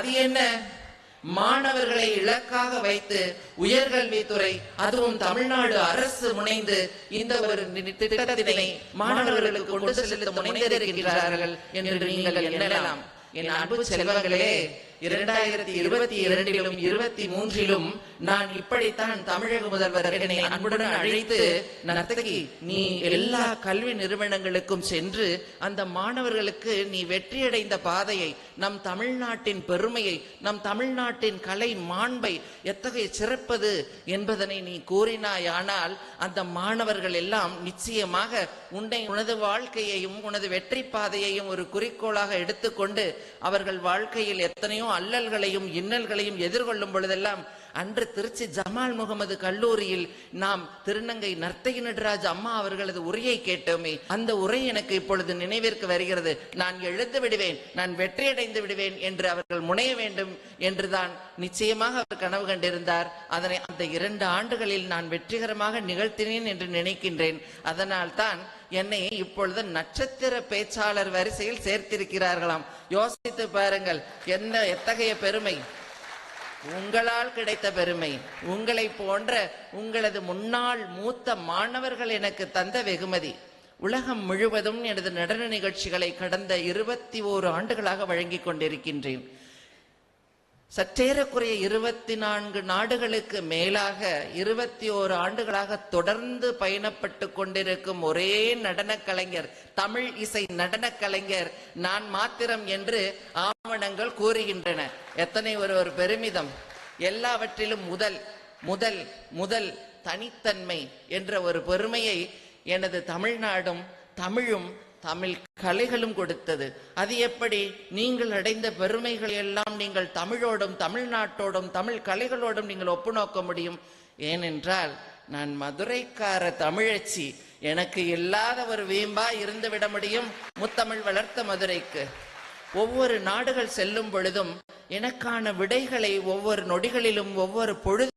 அது என்ன? மாணவர்களை இலக்காக வைத்து உயர்கல்வித்துறை அதுவும் தமிழ்நாடு அரசு முனைந்து இந்த ஒரு திட்டத்தினை மாணவர்களுக்கு கொண்டு செலுத்த முனைந்திருக்கின்றார்கள் என்று நீங்கள் எண்ணலாம். என் அன்பு செல்வங்களே, 2022 23 நான் இப்படித்தான் தமிழக முதல்வர் என்னை அன்புடன் அழைத்து, நர்த்தகி, நீ எல்லா கல்வி நிறுவனங்களுக்கும் சென்று அந்த மாணவர்களுக்கு நீ வெற்றியடைந்த பாதையை, நம் தமிழ்நாட்டின் பெருமையை, நம் தமிழ்நாட்டின் கலை மாண்பை எத்தகைய சிறப்பது என்பதனை நீ கூறினாயானால் அந்த மாணவர்கள் எல்லாம் நிச்சயமாக உனது வாழ்க்கையையும் உனது வெற்றி பாதையையும் ஒரு குறிக்கோளாக எடுத்துக்கொண்டு அவர்கள் வாழ்க்கையில் எத்தனையோ அல்லல்களையும் இன்னல்களையும் எதிர்கொள்ளும் பொழுதெல்லாம், அன்று திருச்சி ஜமால் முகமது கல்லூரியில் நாம் திருநங்கை நர்த்தகி நடராஜ் அம்மா அவர்களது உரையை கேட்டோமே, அந்த உரை எனக்கு இப்பொழுது நினைவிற்கு வருகிறது. நான் எழுந்து விடுவேன், நான் வெற்றியடைந்து விடுவேன் என்று அவர்கள் முனைய வேண்டும் என்றுதான் நிச்சயமாக அவர் கனவு கண்டிருந்தார். அதனை அந்த 2 ஆண்டுகளில் நான் வெற்றிகரமாக நிகழ்த்தினேன் என்று நினைக்கின்றேன். அதனால் தான் என்னை இப்பொழுது நட்சத்திர பேச்சாளர் வரிசையில் சேர்த்திருக்கிறார்களாம். யோசித்து பாருங்கள், எத்தகைய பெருமை! உங்களால் கிடைத்த பெருமை, உங்களை போன்ற உங்களது முன்னாள் மூத்த மாணவர்கள் எனக்கு தந்த வெகுமதி. உலகம் முழுவதும் எனது நடன நிகழ்ச்சிகளை கடந்த 21 ஆண்டுகளாக வழங்கி கொண்டிருக்கின்றேன். சற்றேறக்குறைய 24 நாடுகளுக்கு மேலாக 21 ஆண்டுகளாக தொடர்ந்து பயணப்பட்டு கொண்டிருக்கும் ஒரே நடன கலைஞர், தமிழ் இசை நடன கலைஞர் நான் மாத்திரம் என்று ஆவணங்கள் கூறுகின்றன. எத்தனை ஒரு பெருமிதம்! எல்லாவற்றிலும் முதல் முதல் முதல் தனித்தன்மை என்ற ஒரு பெருமையை எனது தமிழ்நாடும் தமிழும் தமிழ் கலைகளும் கொடுத்தது. அது எப்படி? நீங்கள் அடைந்த பெருமைகள் எல்லாம் நீங்கள் தமிழோடும் தமிழ்நாட்டோடும் தமிழ் கலைகளோடும் நீங்கள் ஒப்பு நோக்க முடியும். ஏனென்றால் நான் மதுரைக்கார தமிழச்சி. எனக்கு இல்லாத ஒரு வீம்பா இருந்து விட முடியும் முத்தமிழ் வளர்த்த மதுரைக்கு. ஒவ்வொரு நாடுகள் செல்லும் பொழுதும் எனக்கான விடைகளை ஒவ்வொரு நொடிகளிலும் ஒவ்வொரு பொழுது